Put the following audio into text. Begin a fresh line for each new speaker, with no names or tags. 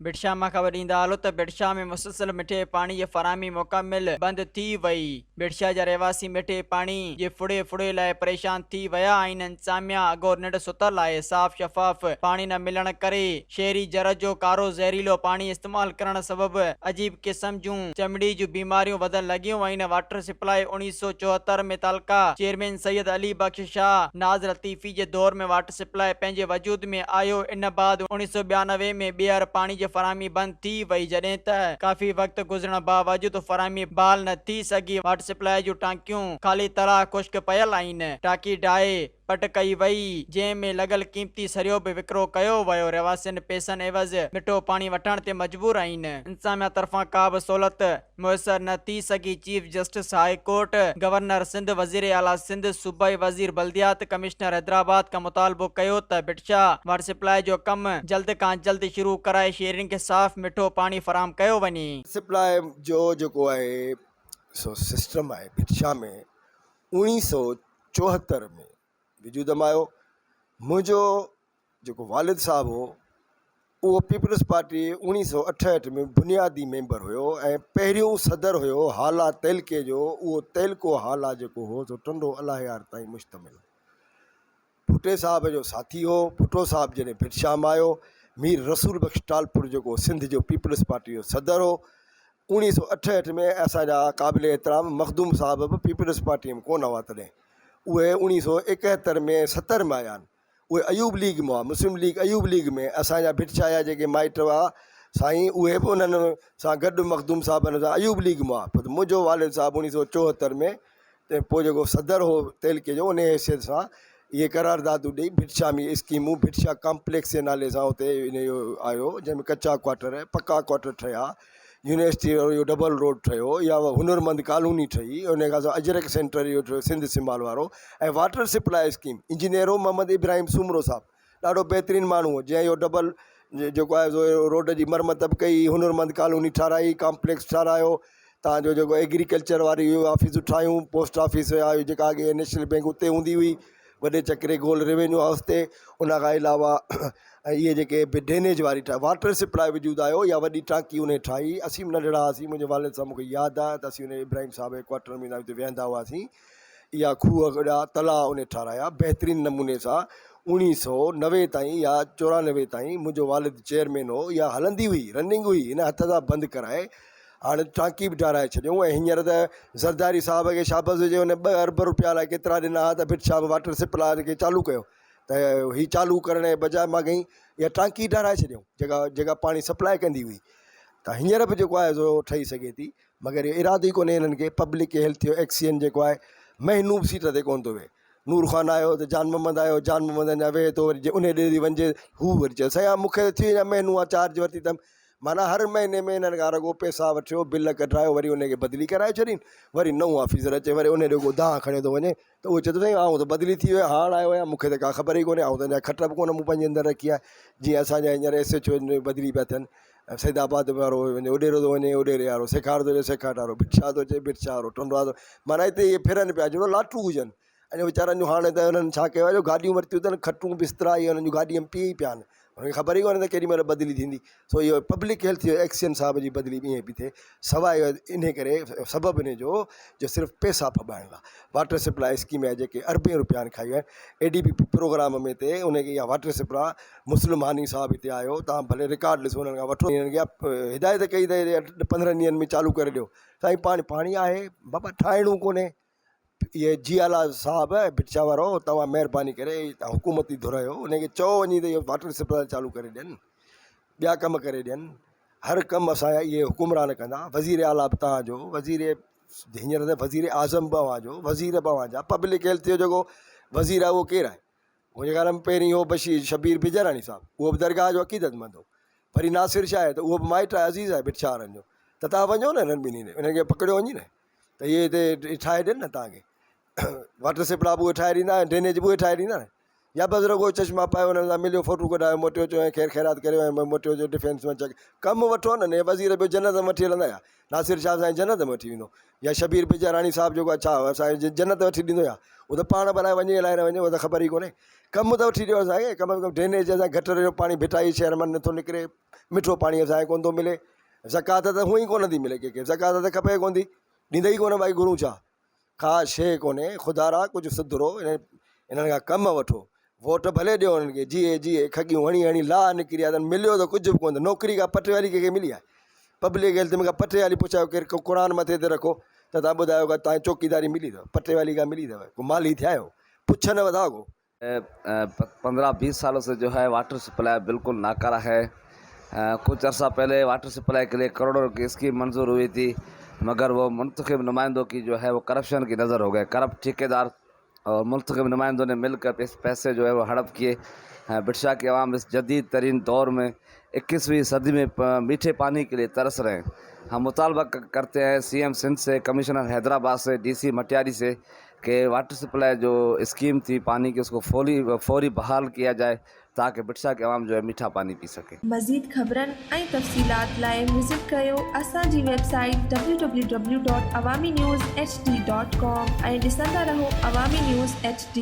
बिटशा मां ख़बर ॾींदा हलो त बिटशा में मुसलसल मिठे पाणी जी फराहमी मुकमिल बंद थी वई। बिटशा जा रहवासी मिठे पाणी जे फुड़े फुड़े लाइ परेशान थी विया आहिनि। इंतजामिया अगोर निंड सुतल आहे। साफ़ शफ़ाफ पाणी न मिलण करे शहरी जर जो कारो ज़हरीलो पाणी इस्तेमाल करण सबबि अजीब क़िस्म जूं चमड़ी जूं बीमारियूं वधण लॻियूं आहिनि। वाटर सप्लाई 1974 में तालका चेयरमैन सैयद अली बख्श शाह नाज़ लतीफ़ी जे दौर में वाटर सप्लाई पंहिंजे वजूद में आयो। इन बाद 1992 में ॿीहर पाणी जी फराहमी बंद थी वई। जॾहिं त काफ़ी वक्त गुज़रण बावजूद फराहमी बहाल न थी सघी। वाटर सप्लाई जूं टांकियूं ख़ाली तरह खुश्क पयल आहिनि। टांकी ढाहे पट कई वई जंहिं में लॻल क़ीमती सरियो बि विकिरो कयो वियो। रहवासियुनि पैसनि एवज़ मिठो पाणी वठण ते मजबूर आहिनि। इंतजामिया तरफ़ां का बि सहूलियत मुयसर न थी सघी। Chief justice high court, governor Sindh, वज़ीर आला सिंध, सूबाई वज़ीर बल्दियात, कमिश्नर हैदराबाद खां मुतालबो कयो त बिटशा वाटर सप्लाई जो कमु जल्द खां जल्द शुरू कराए शहरियुनि खे साफ़ मिठो पाणी फराहम कयो वञे।
सप्लाई जो जेको आहे सो सिस्टम आहे बिटशा में 1974 में वजूद में आयो। मुंहिंजो जेको वालिद साहब हो उहो पीपल्स पार्टी 1968 में बुनियादी मेंबर हुयो ऐं पहिरियों सदर हुयो हाला तेलके जो। उहो तेलको हाला जेको हो सो टंडो अलाहियार ताईं मुश्तमिल। भुट्टे साहब जो साथी हो। भुट्टो साहब जॾहिं बिटशा में आयो, मीर रसूल बख्श टालपुर जेको सिंध जो पीपल्स पार्टी जो सदर हो। 1968 में असांजा क़ाबिल एतिराम मखदूम साहब बि पीपल्स पार्टीअ में कोन हुआ तॾहिं। उहे 1971 में 70 में आया आहिनि। उहे अयूब लीग में हुआ, मुस्लिम लीग अयूब लीग में। असांजा बिटशा जा जेके माइट हुआ साईं उहे बि उन्हनि सां गॾु मखदूम साहबनि सां अयूब लीग में हुआ। पर मुंहिंजो वालिद साहब 1974 में ते पोइ जेको सदर हो तेलके जो, उन हैसियत सां इहे करारदादूं ॾेई बिटशा में स्कीमूं बिटशा कॉम्प्लेक्स जे नाले सां हुते इन जो आयो, जंहिंमें कचा क्वार्टर पका क्वार्टर ठहिया, यूनिवर्सिटी जो डबल रोड ठहियो, या हुनरमंद कॉलोनी ठही, उन खां सवाइ अजरक सेंटर इहो ठहियो सिंध सिमाल वारो। ऐं वाटर सप्लाई स्कीम इंजीनियर हो मोहम्मद इब्राहिम सूमरो साहब, ॾाढो बहितरीनु माण्हू हो, जंहिं इहो डबल जेको आहे सो रोड जी मरमत बि कई, हुनरमंद कॉलोनी ठाराई, कॉम्प्लेक्स ठारायो। तव्हांजो जेको एग्रीकल्चर वारी ऑफिसूं ठाहियूं, पोस्ट ऑफिस जेका अॻे नेशनल बैंक उते हूंदी हुई, वॾे चक्रे गोल रेवेन्यू हाउस ते। उन खां अलावा इहे जेके ड्रेनेज वारी वाटर सप्लाई वजूद आयो, या वॾी टांकी उन ठाही। असीं नंढड़ा हुआसीं, मुंहिंजे वालिद साहब मूंखे यादि आहे त असीं उन इब्राहिम साहब जे क्वार्टर में हुते वेहंदा हुआसीं। इहा खूह वॾा तलाउ उन ठाराया बहितरीनु नमूने सां। 1990 ताईं या 94 ताईं मुंहिंजो वालिद चेयरमैन हो। इहा हलंदी हुई, रनिंग हुई, हिन हथ सां बंदि कराए हाणे टांकी बि ठाराए छॾियऊं। ऐं हींअर त ज़रदारी साहब खे शाबस हुजे, हुन 2 अरब रुपया लाइ केतिरा ॾिना त बिटशा वाटर सप्लाई खे चालू कयो। त हीअ चालू करण जे बजाए मां कई इहा टांकी ठाराए छॾियऊं जेका पाणी सप्लाई कंदी हुई। त हींअर बि जेको आहे सो ठही सघे थी, मगर इहो इरादो ई कोन्हे हिननि खे। पब्लिक हेल्थ जो एक्सीएन जेको आहे महनूब सीट ते कोन थो वेहे। नूर ख़ान आयो त जान मोहम्मद आयो, जान मोहम्मद अञा वेहे थो, वरी उन ॾे वञे हू वरी चए सया मूंखे थी वञा महनू आहे, चार्ज वरिती अथमि। माना हर महीने में हिननि खां रुॻो पैसा वठियो, बिल कढायो, वरी उनखे बदिली कराए छॾीनि। वरी नओं ऑफिसर अचे, वरी उन ॾोको दाह खणे थो वञे, त उहो चए थो साईं आउं त बदिली थी वियो, हाणे आयो आहियां, मूंखे त का ख़बर ई कोन्हे, आउं त अञा खट बि कोन मूं पंहिंजे अंदरि रखी आहे। जीअं असांजा हींअर SHO बदिली पिया थियनि, सैदाबाद वारो वञे ओॾेरो थो वञे, ओॾेरे वारो सेखार थो अचे, सेखार वारो बिटशा थो अचे, बिटशा वारो टंडवा थो। माना हिते इहे फिरनि पिया जहिड़ो लाटू हुजनि। अञा वीचारनि जूं हाणे त हुननि छा कयो आहे, जो गाॾियूं वरितियूं अथनि, खटूं बिस्तरा इहे हुननि जूं गाॾीअ में पई पिया आहिनि। हुनखे ख़बर ई कोन्हे त केॾी महिल बदिली थींदी। सो इहो पब्लिक हेल्थ जो एक्सीएन साहब जी बदिली ईअं पई थिए। सवाइ इन करे सबबु इन जो सिर्फ़ु पैसा फॿाइण लाइ वाटर सप्लाई स्कीम आहे जेके अरबे रुपया खाई आहिनि। ADB प्रोग्राम में ते उनखे इहा वाटर सप्लाई मुस्लिम हानी साहब हिते आयो, तव्हां भले रिकॉर्ड ॾिसो, हुननि खां वठो, हिननि खे हिदायत कई त 15 ॾींहंनि में चालू करे ॾियो। साईं पाणी आहे बाबा, ठाहिणो कोन्हे। इहे जियाला साहब बिटशा वारो, तव्हां महिरबानी करे हुकूमती धुरायो, उनखे चओ वञी त इहो वाटर सप्लाई चालू करे ॾियनि, ॿिया कम करे ॾियनि। हर कमु असांजा इहे हुकुमरान कंदा। वज़ीर आला बि तव्हांजो, हींअर त वज़ीर आज़म बि अव्हांजो, वज़ीर बि अव्हांजा। पब्लिक हेल्थ जो जेको वज़ीर आहे उहो केरु आहे? मुंहिंजे घर में पहिरीं हो शबीर बिजराणी साहब, उहो बि दरगाह जो अक़ीदतमंद हो। वरी नासिर शाह आहे, त उहो बि माइट आहे, अज़ीज़ आहे बिटशा वारनि जो। त तव्हां वञो न हिननि ॿिन्ही ने, हिनखे पकड़ियो वञी न, त इहे हिते ठाहे ॾियनि न तव्हांखे वाटर सप्लाई बि उहे ठाहे ॾींदा, ड्रेनेज बि उहे ठाहे ॾींदा न। या बस रुगो चश्मा पायो हुननि सां मिलियो फोटू कढायो मोटियो चयो ऐं ख़ैर ख़ैरात करियो ऐं मोटियो जो डिफेंस में चक कमु वठो न वज़ीर ॿियो जन्नत में वठी हलंदा या नासिर शाह साईं जन्नत में वठी वेंदो या शबीर बिजाराणी साहिबु जेको छा असांखे जन्नत वठी ॾींदो या उहो त पाण बनाए वञे अलाए न वञे उहो त ख़बर ई कोन्हे कमु त वठी ॾियो असांखे कम से कम ड्रेनेज असांजे गटर जो पाणी भिटाई शहर मां नथो निकिरे मिठो पाणी असांखे कोन थो मिले ज़कात त हूअं ई कोन थी मिले कंहिंखे ज़कात त खपे कोन थी ॾींदा ई कोन भाई गुरू छा ख़ासि शइ कोन्हे ख़ुदारा कुझु सुधरो इन्हनि खां कमु वठो वोट भले ॾियो हुननि खे जीए जीए खगियूं हणी हणी ला निकिरी आहे त मिलियो त कुझु बि कोन नौकिरी का पटवारी कंहिंखे मिली आहे पब्लिक हेल्थ में का पटवारी पुछायो केरु क़ुर मथे ते रखो त तव्हां ॿुधायो का तव्हांजी चौकीदारी मिली अथव पटवारी का मिली अथव को माली थिया आहियो पुछनि वधा को
15-20 सालों से जो है वाटर सप्लाई बिल्कुल नाकारा है। कुछ अर्सा पहले वाटर सप्लाई के लिए करोड़ों की स्कीम मंजूर हुई थी, मगर वो मुंतखब नुमाइंदों की जो है वो करप्शन की नज़र हो गए। करप्ट ठेकेदार और मुंतखब नुमाइंदों ने मिलकर इस पैसे जो है वो हड़प किए। बिरशा के अवाम इस जदीद तरीन दौर में 21वीं सदी में मीठे पानी के लिए तरस रहे हैं। हम मुतालबा करते हैं सीएम सिंध से, कमिश्नर हैदराबाद से, डीसी मटियारी से कि वाटर सप्लाई जो स्कीम थी पानी की उसको फौरी बहाल किया जाए ताकि बिरशा के अवाम जो है मीठा पानी पी सके।
मज़ीद ख़बरनि ऐं तफ़सीलात लाइ विज़िट कयो असांजी वेबसाइट www.awamiNewsHD.com ऐं ॾिसंदा रहो अवामी न्यूज़ HD।